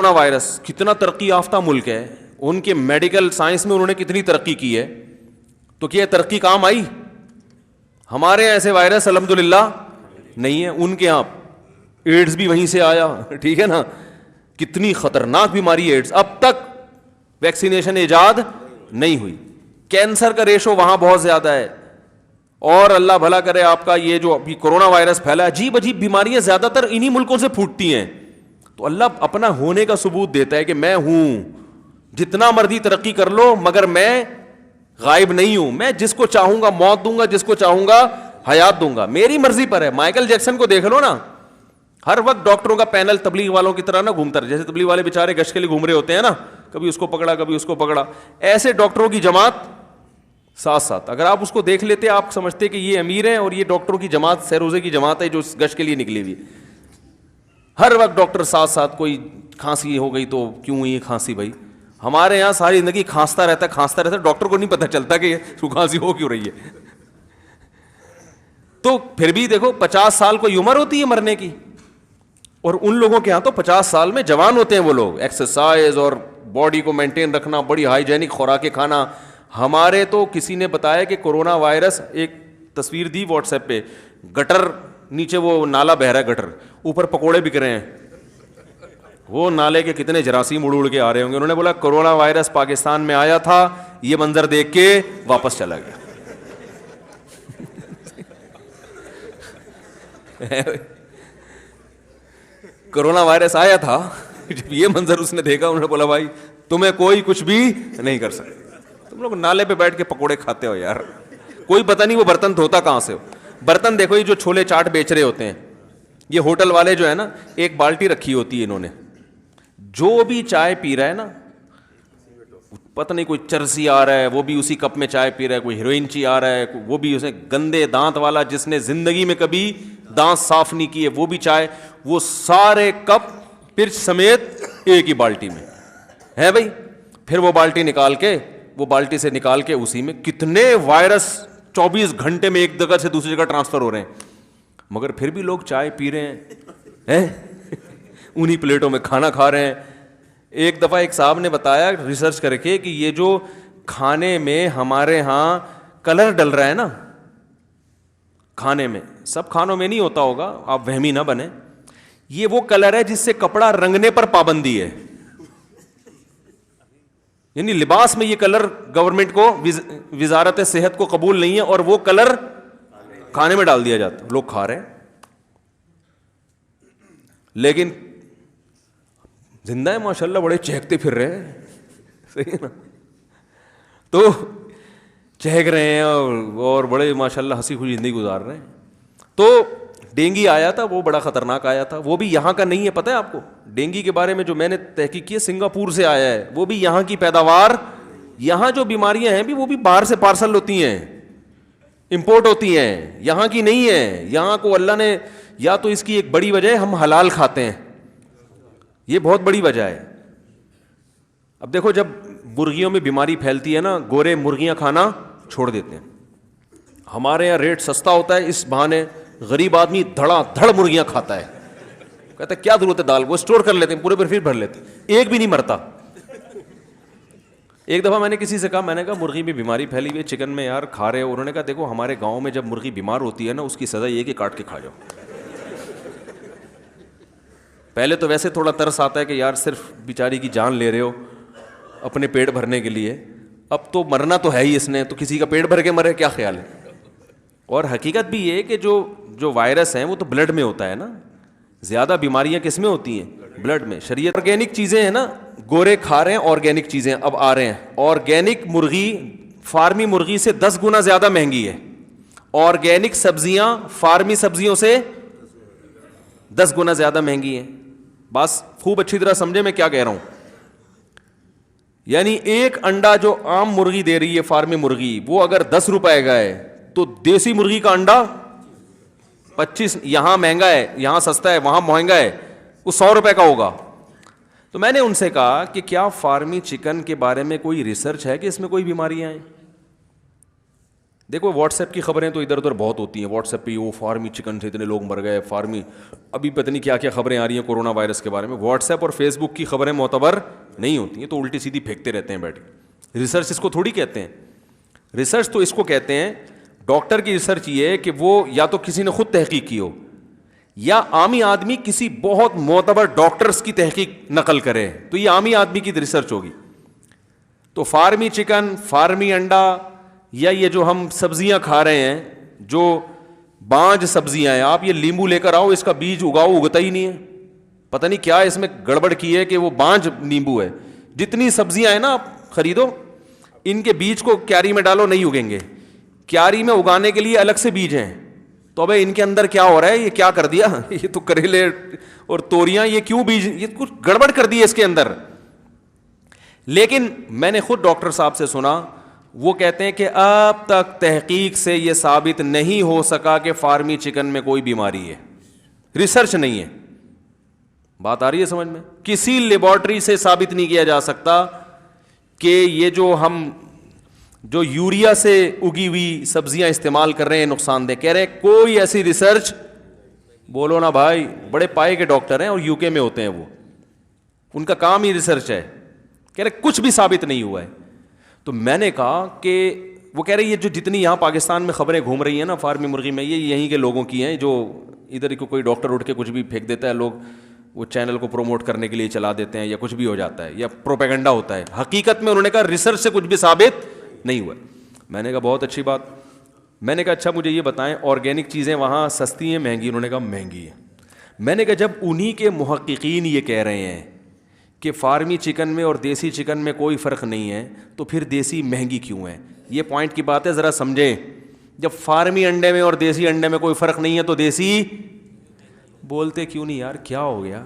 Corona virus کتنا ترقی یافتہ ملک ہے, ان کے میڈیکل سائنس میں انہوں نے کتنی ترقی کی ہے, تو کیا ترقی کام آئی؟ ہمارے یہاں ایسے وائرس الحمدللہ نہیں ہے, ان کے یہاں ایڈز بھی وہیں سے آیا, ٹھیک ہے نا, کتنی خطرناک بیماری ایڈز, اب تک ویکسینیشن ایجاد نہیں ہوئی. کینسر کا ریشو وہاں بہت زیادہ ہے, اور اللہ بھلا کرے آپ کا یہ جو ابھی کورونا وائرس پھیلا, عجیب عجیب بیماریاں زیادہ تر انہی ملکوں سے پھوٹتی ہیں. تو اللہ اپنا ہونے کا ثبوت دیتا ہے کہ میں ہوں, جتنا مرضی ترقی کر لو مگر میں غائب نہیں ہوں, میں جس کو چاہوں گا موت دوں گا, جس کو چاہوں گا حیات دوں گا, میری مرضی پر ہے. مائیکل جیکسن کو دیکھ لو نا, ہر وقت ڈاکٹروں کا پینل تبلیغ والوں کی طرح نا گھومتا رہا, جیسے تبلیغ والے بیچارے گشت کے لیے گھوم رہے ہوتے ہیں نا, کبھی اس کو پکڑا کبھی اس کو پکڑا, ایسے ڈاکٹروں کی جماعت ساتھ ساتھ. اگر آپ اس کو دیکھ لیتے آپ سمجھتے کہ یہ امیر ہے اور یہ ڈاکٹروں کی جماعت سیروزے کی جماعت ہے جو گشت کے لیے نکلی ہوئی. ہر وقت ڈاکٹر ساتھ ساتھ, کوئی کھانسی ہو گئی تو کیوں ہوئی کھانسی, بھائی ہمارے یہاں ساری زندگی کھانستا رہتا, ڈاکٹر کو نہیں پتہ چلتا کہ کھانسی ہو کیوں رہی ہے. تو پھر بھی دیکھو 50 سال کوئی عمر ہوتی ہے مرنے کی, اور ان لوگوں کے ہاں تو 50 سال میں جوان ہوتے ہیں وہ لوگ, ایکسرسائز اور باڈی کو مینٹین رکھنا, بڑی ہائیجینک خوراکیں کھانا. ہمارے تو کسی نے بتایا کہ کورونا وائرس, ایک تصویر دی واٹس ایپ پہ, گٹر نیچے وہ نالا بہ رہا ہے, گٹر اوپر پکوڑے بک رہے ہیں, وہ نالے کے کتنے جراثیم اڑ اڑ کے آ رہے ہوں گے. انہوں نے بولا کورونا وائرس پاکستان میں آیا تھا, یہ منظر دیکھ کے واپس چلا گیا. کورونا وائرس آیا تھا, جب یہ منظر اس نے دیکھا انہوں نے بولا بھائی تمہیں کوئی کچھ بھی نہیں کر سکتا, تم لوگ نالے پہ بیٹھ کے پکوڑے کھاتے ہو یار, کوئی پتہ نہیں وہ برتن دھوتا کہاں سے ہو. برتن دیکھو, یہ جو چھولے چاٹ بیچ رہے ہوتے ہیں, یہ ہوٹل والے جو ہے نا, ایک بالٹی رکھی ہوتی ہے انہوں نے, جو بھی چائے پی رہا ہے نا, پتہ نہیں کوئی چرسی آ رہا ہے وہ بھی اسی کپ میں چائے پی رہا ہے, کوئی ہیروئن چی آ رہا ہے وہ بھی, اسے گندے دانت والا جس نے زندگی میں کبھی دانت صاف نہیں کیے وہ بھی چائے, وہ سارے کپ پرچ سمیت ایک ہی بالٹی میں ہے بھائی. پھر وہ بالٹی نکال کے, وہ بالٹی سے نکال کے اسی میں کتنے وائرس 24 گھنٹے میں ایک جگہ سے دوسری جگہ ٹرانسفر ہو رہے ہیں, مگر پھر بھی لوگ چائے پی رہے ہیں, انہی پلیٹوں میں کھانا کھا رہے ہیں. ایک دفعہ ایک صاحب نے بتایا ریسرچ کر کے کہ یہ جو کھانے میں ہمارے ہاں کلر ڈل رہا ہے نا, کھانے میں, سب کھانوں میں نہیں ہوتا ہوگا, آپ وہمی نہ بنے, یہ وہ کلر ہے جس سے کپڑا رنگنے پر پابندی ہے. یعنی لباس میں یہ کلر گورنمنٹ کو, وزارت صحت کو قبول نہیں ہے, اور وہ کلر کھانے میں ڈال دیا جاتا, لوگ کھا رہے ہیں. لیکن زندہ ہے ماشاءاللہ, بڑے چہکتے پھر رہے ہیں, صحیح ہے نا, تو چہک رہے ہیں اور بڑے ماشاءاللہ ہنسی خوشی زندگی گزار رہے ہیں. تو ڈینگی آیا تھا, وہ بڑا خطرناک آیا تھا, وہ بھی یہاں کا نہیں ہے. پتہ ہے آپ کو ڈینگی کے بارے میں جو میں نے تحقیق کی ہے, سنگاپور سے آیا ہے, وہ بھی یہاں کی پیداوار. یہاں جو بیماریاں ہیں بھی وہ بھی باہر سے پارسل ہوتی ہیں, امپورٹ ہوتی ہیں, یہاں کی نہیں ہے. یہاں کو اللہ نے, یا تو اس کی ایک بڑی وجہ ہے ہم حلال کھاتے ہیں, یہ بہت بڑی وجہ ہے. اب دیکھو جب مرغیوں میں بیماری پھیلتی ہے نا, گورے مرغیاں کھانا چھوڑ دیتے ہیں. ہمارے یہاں ریٹ سستا ہوتا ہے, اس بہانے غریب آدمی دھڑا دھڑ مرغیاں کھاتا ہے, کہتا ہے کیا ضرورت ہے دال, وہ اسٹور کر لیتے ہیں, پورے پر پھر بھر لیتے ہیں, ایک بھی نہیں مرتا. ایک دفعہ میں نے کسی سے کہا, میں نے کہا مرغی میں بیماری پھیلی ہوئی ہے, چکن میں یار کھا رہے ہو. انہوں نے کہا دیکھو ہمارے گاؤں میں جب مرغی بیمار ہوتی ہے نا, اس کی سزا یہ کہ کاٹ کے کھا جاؤ. پہلے تو ویسے تھوڑا ترس آتا ہے کہ یار صرف بیچاری کی جان لے رہے ہو اپنے پیٹ بھرنے کے لیے, اب تو مرنا تو ہے ہی اس نے, تو کسی کا پیٹ بھر کے مرے, کیا خیال ہے. اور حقیقت بھی یہ کہ جو وائرس ہیں وہ تو بلڈ میں ہوتا ہے نا, زیادہ بیماریاں کس میں ہوتی ہیں, بلڈ میں. شریعت آرگینک چیزیں ہیں نا, گورے کھا رہے ہیں آرگینک چیزیں, اب آ رہے ہیں آرگینک مرغی فارمی مرغی سے 10 گنا زیادہ مہنگی ہے. آرگینک سبزیاں فارمی سبزیوں سے 10 گنا زیادہ مہنگی ہیں. بس خوب اچھی طرح سمجھے میں کیا کہہ رہا ہوں. یعنی ایک انڈا جو عام مرغی دے رہی ہے فارمی مرغی, وہ اگر 10 روپے کا ہے تو دیسی مرغی کا انڈا 25, یہاں مہنگا ہے, یہاں سستا ہے, وہاں مہنگا ہے, وہ 100 روپے کا ہوگا. تو میں نے ان سے کہا کہ کیا فارمی چکن کے بارے میں کوئی ریسرچ ہے کہ اس میں کوئی بیماریاں ہیں. دیکھو واٹس ایپ کی خبریں تو ادھر ادھر بہت ہوتی ہیں. واٹس ایپ پہ وہ فارمی چکن سے اتنے لوگ مر گئے, فارمی ابھی پتہ نہیں کیا کیا خبریں آ رہی ہیں کورونا وائرس کے بارے میں. واٹس ایپ اور فیس بک کی خبریں معتبر نہیں ہوتی ہیں, تو الٹی سیدھی پھینکتے رہتے ہیں بیٹھ کے. ریسرچ اس کو تھوڑی کہتے ہیں. ریسرچ تو اس کو کہتے ہیں, ڈاکٹر کی ریسرچ یہ ہے کہ وہ یا تو کسی نے خود تحقیق کی ہو, یا عامی آدمی کسی بہت معتبر ڈاکٹرز کی تحقیق نقل کرے, تو یہ عامی آدمی کی ریسرچ ہوگی. تو فارمی چکن, فارمی انڈا, یا یہ جو ہم سبزیاں کھا رہے ہیں, جو بانج سبزیاں ہیں, آپ یہ لیمبو لے کر آؤ, اس کا بیج اگاؤ, اگتا ہی نہیں ہے. پتہ نہیں کیا اس میں گڑبڑ کی ہے کہ وہ بانج نیمبو ہے. جتنی سبزیاں ہیں نا آپ خریدو, ان کے بیج کو کیاری میں ڈالو, نہیں اگیں گے. کیاری میں اگانے کے لیے الگ سے بیج ہیں. تو ابے ان کے اندر کیا ہو رہا ہے, یہ کیا کر دیا, یہ تو کریلے اور توریاں, یہ کیوں بیج, یہ کچھ گڑبڑ کر دی ہے اس کے اندر. لیکن میں نے خود ڈاکٹر صاحب سے سنا, وہ کہتے ہیں کہ اب تک تحقیق سے یہ ثابت نہیں ہو سکا کہ فارمی چکن میں کوئی بیماری ہے. ریسرچ نہیں ہے. بات آ رہی ہے سمجھ میں؟ کسی لیبارٹری سے ثابت نہیں کیا جا سکتا کہ یہ جو یوریا سے اگی ہوئی سبزیاں استعمال کر رہے ہیں نقصان دہ. کہہ رہے کوئی ایسی ریسرچ, بولو نا بھائی, بڑے پائے کے ڈاکٹر ہیں اور یو کے میں ہوتے ہیں, وہ ان کا کام ہی ریسرچ ہے. کہہ رہے کچھ بھی ثابت نہیں ہوا ہے. تو میں نے کہا کہ وہ کہہ رہے یہ جو جتنی یہاں پاکستان میں خبریں گھوم رہی ہیں نا فارمی مرغی میں, یہ یہیں کے لوگوں کی ہیں, جو ادھر کو کوئی ڈاکٹر اٹھ کے کچھ بھی پھینک دیتا ہے, لوگ وہ چینل کو پروموٹ کرنے کے لیے چلا دیتے ہیں, یا کچھ بھی ہو جاتا ہے, یا پروپیگنڈا ہوتا ہے. حقیقت میں انہوں نے کہا ریسرچ سے کچھ بھی ثابت نہیں ہوا. میں نے کہا بہت اچھی بات. میں نے کہا اچھا مجھے یہ بتائیں آرگینک چیزیں وہاں سستی ہیں مہنگی؟ انہوں نے کہا مہنگی ہے. میں نے کہا جب انہی کے محققین یہ کہہ رہے ہیں کہ فارمی چکن میں اور دیسی چکن میں کوئی فرق نہیں ہے, تو پھر دیسی مہنگی کیوں ہے؟ یہ پوائنٹ کی بات ہے, ذرا سمجھیں. جب فارمی انڈے میں اور دیسی انڈے میں کوئی فرق نہیں ہے تو دیسی بولتے کیوں نہیں یار, کیا ہو گیا,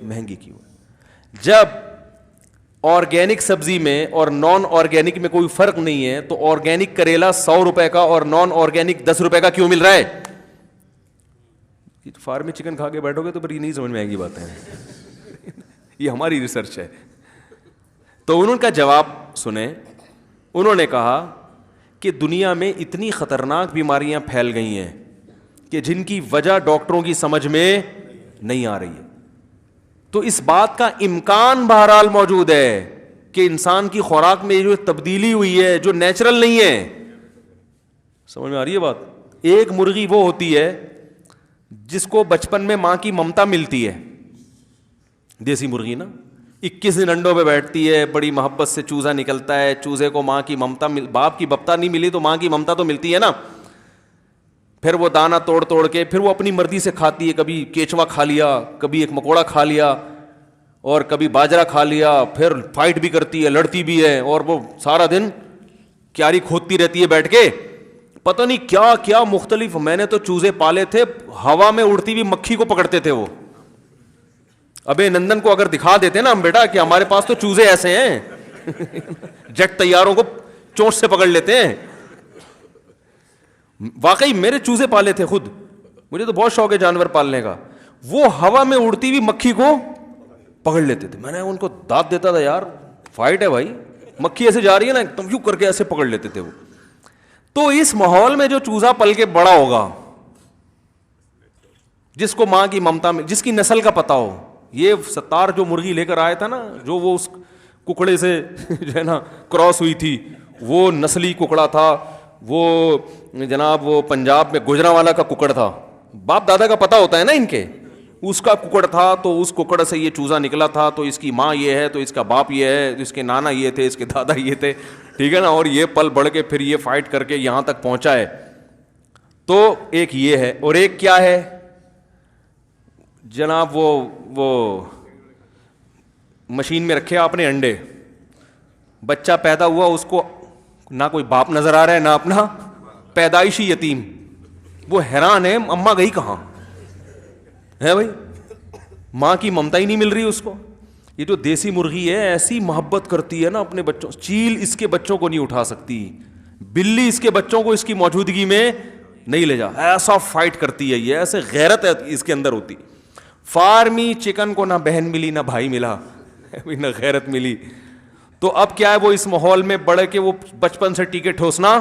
مہنگی کیوں ہے؟ جب آرگینک سبزی میں اور نان آرگینک میں کوئی فرق نہیں ہے تو آرگینک کریلا 100 روپے کا اور نان آرگینک 10 روپے کا کیوں مل رہا ہے؟ فارمی چکن کھا کے بیٹھو گے تو پھر یہ نہیں سمجھ میں آئے گی باتیں. یہ ہماری ریسرچ ہے. تو انہوں کا جواب سنیں. انہوں نے کہا کہ دنیا میں اتنی خطرناک بیماریاں پھیل گئی ہیں کہ جن کی وجہ ڈاکٹروں کی سمجھ میں نہیں آ رہی ہے. تو اس بات کا امکان بہرحال موجود ہے کہ انسان کی خوراک میں جو تبدیلی ہوئی ہے جو نیچرل نہیں ہے. سمجھ میں آ رہی ہے بات؟ ایک مرغی وہ ہوتی ہے جس کو بچپن میں ماں کی ممتا ملتی ہے, دیسی مرغی نا, 21 دن انڈوں پہ بیٹھتی ہے, بڑی محبت سے چوزا نکلتا ہے, چوزے کو ماں کی ممتا باپ کی بپتا نہیں ملی تو ماں کی ممتا تو ملتی ہے نا. پھر وہ دانہ توڑ توڑ کے پھر وہ اپنی مرضی سے کھاتی ہے, کبھی کیچوا کھا لیا, کبھی ایک مکوڑا کھا لیا, اور کبھی باجرا کھا لیا. پھر فائٹ بھی کرتی ہے, لڑتی بھی ہے, اور وہ سارا دن کیاری کھودتی رہتی ہے بیٹھ کے, پتہ نہیں کیا کیا مختلف. میں نے تو چوزے پالے تھے, ہوا میں اڑتی ہوئی مکھی کو پکڑتے تھے وہ. ابے نندن کو اگر دکھا دیتے نا ہم بیٹا کہ ہمارے پاس تو چوزے ایسے ہیں, جیٹ طیاروں کو چونچ سے پکڑ لیتے ہیں. واقعی میرے چوزے پالے تھے خود, مجھے تو بہت شوق ہے جانور پالنے کا. وہ ہوا میں اڑتی ہوئی مکھی کو پکڑ لیتے تھے. میں نے ان کو دانت دیتا تھا, یار فائٹ ہے بھائی, مکھی ایسے جا رہی ہے نا, تم یوں کر کے ایسے پکڑ لیتے تھے وہ. تو اس ماحول میں جو چوزا پل کے بڑا ہوگا, جس کو ماں کی ممتا میں, جس کی نسل کا پتہ ہو, یہ ستار جو مرغی لے کر آیا تھا نا, جو وہ اس ککڑے سے جو ہے نا کراس ہوئی تھی, وہ نسلی ککڑا تھا, وہ جناب وہ پنجاب میں گجرانوالا کا ککڑ تھا. باپ دادا کا پتہ ہوتا ہے نا ان کے, اس کا ککڑ تھا, تو اس ککڑ سے یہ چوزا نکلا تھا, تو اس کی ماں یہ ہے, تو اس کا باپ یہ ہے, اس کے نانا یہ تھے, اس کے دادا یہ تھے, ٹھیک ہے نا, اور یہ پل بڑھ کے پھر یہ فائٹ کر کے یہاں تک پہنچا ہے. تو ایک یہ ہے, اور ایک کیا ہے جناب, وہ مشین میں رکھے آپ نے انڈے, بچہ پیدا ہوا, اس کو نہ کوئی باپ نظر آ رہا ہے نہ اپنا, پیدائشی یتیم. وہ حیران ہے اماں گئی کہاں ہے بھائی, ماں کی ممتا ہی نہیں مل رہی اس کو. یہ جو دیسی مرغی ہے ایسی محبت کرتی ہے نا اپنے بچوں, چیل اس کے بچوں کو نہیں اٹھا سکتی, بلی اس کے بچوں کو اس کی موجودگی میں نہیں لے جا, ایسا فائٹ کرتی ہے یہ, ایسے غیرت ہے اس کے اندر ہوتی. فارمی چکن کو نہ بہن ملی نہ بھائی ملا, نہ غیرت ملی. تو اب کیا ہے, وہ اس ماحول میں بڑھ کے وہ بچپن سے ٹیکے ٹھوسنا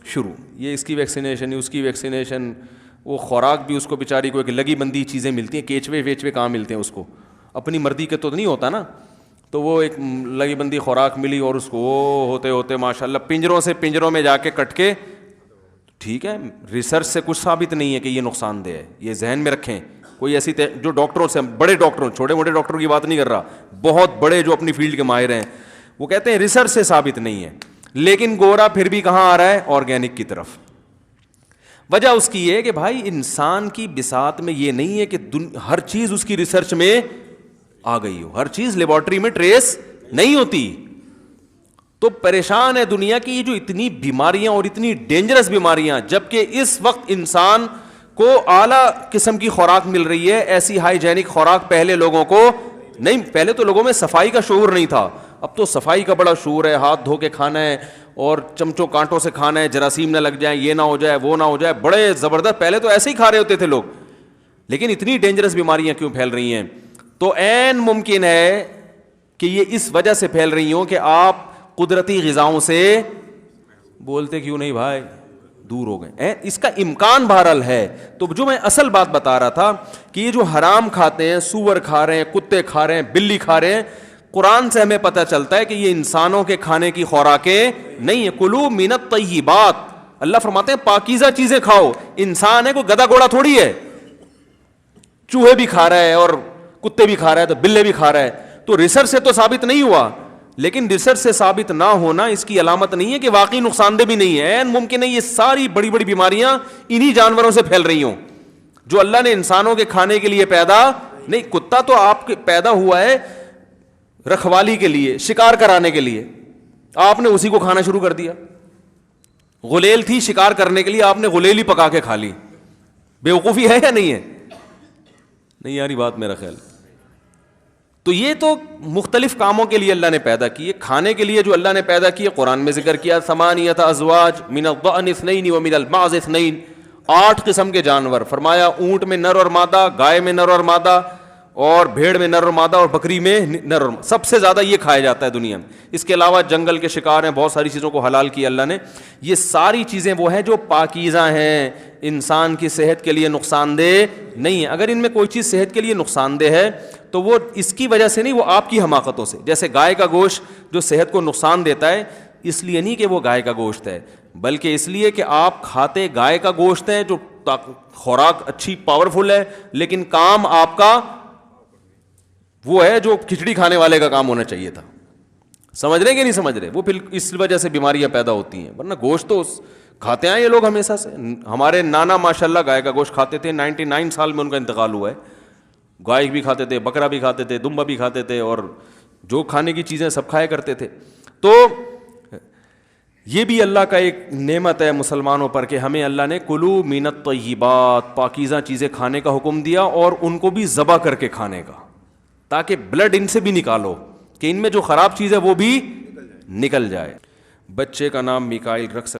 شروع. یہ اس کی ویکسینیشن, اس کی ویکسینیشن, وہ خوراک بھی اس کو بیچاری کو ایک لگی بندی چیزیں ملتی ہیں, کیچوے ویچوے کہاں ملتے ہیں اس کو, اپنی مرضی کے تو نہیں ہوتا نا, تو وہ ایک لگی بندی خوراک ملی اور اس کو ہوتے ہوتے ماشاء اللہ پنجروں میں جا کے کٹ کے. ٹھیک ہے, ریسرچ سے کچھ ثابت نہیں ہے کہ یہ نقصان دہ ہے, یہ ذہن میں رکھیں. کوئی ایسی جو ڈاکٹروں سے, بڑے ڈاکٹروں, چھوٹے موٹے ڈاکٹروں کی بات نہیں کر رہا, بہت بڑے جو اپنی فیلڈ کے ماہر ہیں, وہ کہتے ہیں ریسرچ سے ثابت نہیں ہے. لیکن گورا پھر بھی کہاں آ رہا ہے؟ آرگینک کی طرف. وجہ اس کی یہ کہ بھائی انسان کی بساط میں یہ نہیں ہے کہ ہر چیز اس کی ریسرچ میں آ گئی ہو, ہر چیز لیبارٹری میں ٹریس نہیں ہوتی. تو پریشان ہے دنیا کی یہ جو اتنی بیماریاں اور اتنی ڈینجرس بیماریاں, جبکہ اس وقت انسان کو اعلیٰ قسم کی خوراک مل رہی ہے, ایسی ہائیجینک خوراک پہلے لوگوں کو نہیں. پہلے تو لوگوں میں صفائی کا شعور نہیں تھا, اب تو صفائی کا بڑا شعور ہے, ہاتھ دھو کے کھانا ہے اور چمچوں کانٹوں سے کھانا ہے, جراثیم نہ لگ جائیں, یہ نہ ہو جائے, وہ نہ ہو جائے, بڑے زبردست. پہلے تو ایسے ہی کھا رہے ہوتے تھے لوگ, لیکن اتنی ڈینجرس بیماریاں کیوں پھیل رہی ہیں؟ تو عین ممکن ہے کہ یہ اس وجہ سے پھیل رہی ہوں کہ آپ قدرتی غذاؤں سے, بولتے کیوں نہیں بھائی, دور ہو گئے. اس کا امکان بہرحال ہے. تو جو میں اصل بات بتا رہا تھا کہ یہ جو حرام کھاتے ہیں, سور کھا رہے ہیں, کتے کھا رہے ہیں, بلی کھا رہے ہیں, قرآن سے ہمیں پتہ چلتا ہے کہ یہ انسانوں کے کھانے کی خوراکیں نہیں ہیں. کلوا من الطیبات, اللہ فرماتے ہیں پاکیزہ چیزیں کھاؤ. انسان ہے, کوئی گدھا گھوڑا تھوڑی ہے, چوہے بھی کھا رہا ہے اور کتے بھی کھا رہا ہے تو بلے بھی کھا رہا ہے. تو ریسرچ سے تو ثابت نہیں ہوا, لیکن ریسرچ سے ثابت نہ ہونا اس کی علامت نہیں ہے کہ واقعی نقصان دہ بھی نہیں ہے. ممکن ہے یہ ساری بڑی بڑی بیماریاں انہی جانوروں سے پھیل رہی ہوں جو اللہ نے انسانوں کے کھانے کے لیے پیدا نہیں. کتا تو آپ کے پیدا ہوا ہے رکھوالی کے لیے, شکار کرانے کے لیے, آپ نے اسی کو کھانا شروع کر دیا. غلیل تھی شکار کرنے کے لیے, آپ نے غلیل ہی پکا کے کھا لی. بیوقوفی ہے یا نہیں ہے؟ نہیں یاری بات میرا خیال. تو یہ تو مختلف کاموں کے لیے اللہ نے پیدا کی. کھانے کے لیے جو اللہ نے پیدا کی, قرآن میں ذکر کیا, ثمانیۃ ازواج من الضأن اثنین ومن المعز اثنین, 8 قسم کے جانور. فرمایا اونٹ میں نر اور مادہ, گائے میں نر اور مادہ, اور بھیڑ میں نر اور مادہ, اور بکری میں نر اور مادہ. سب سے زیادہ یہ کھایا جاتا ہے دنیا میں. اس کے علاوہ جنگل کے شکار ہیں, بہت ساری چیزوں کو حلال کیا اللہ نے. یہ ساری چیزیں وہ ہیں جو پاکیزہ ہیں, انسان کی صحت کے لیے نقصان دہ نہیں ہے. اگر ان میں کوئی چیز صحت کے لیے نقصان دہ ہے تو وہ اس کی وجہ سے نہیں, وہ آپ کی حماقتوں سے. جیسے گائے کا گوشت جو صحت کو نقصان دیتا ہے, اس لیے نہیں کہ وہ گائے کا گوشت ہے, بلکہ اس لیے کہ آپ کھاتے گائے کا گوشت ہے جو خوراک اچھی پاورفل ہے, لیکن کام آپ کا وہ ہے جو کھچڑی کھانے والے کا کام ہونا چاہیے تھا. سمجھ رہے کہ نہیں سمجھ رہے؟ وہ پھر اس وجہ سے بیماریاں پیدا ہوتی ہیں. ورنہ گوشت تو کھاتے ہیں یہ لوگ ہمیشہ سے. ہمارے نانا ماشاءاللہ گائے کا گوشت کھاتے تھے, 99 سال میں ان کا انتقال ہوا ہے. گائے بھی کھاتے تھے, بکرا بھی کھاتے تھے, دمبا بھی کھاتے تھے, اور جو کھانے کی چیزیں سب کھایا کرتے تھے. تو یہ بھی اللہ کا ایک نعمت ہے مسلمانوں پر کہ ہمیں اللہ نے کلوا من الطیبات, پاکیزہ چیزیں کھانے کا حکم دیا, اور ان کو بھی ذبح کر کے کھانے کا, تاکہ بلڈ ان سے بھی نکالو کہ ان میں جو خراب چیز ہے وہ بھی نکل جائے. بچے کا نام میکائیل رکھ سکتے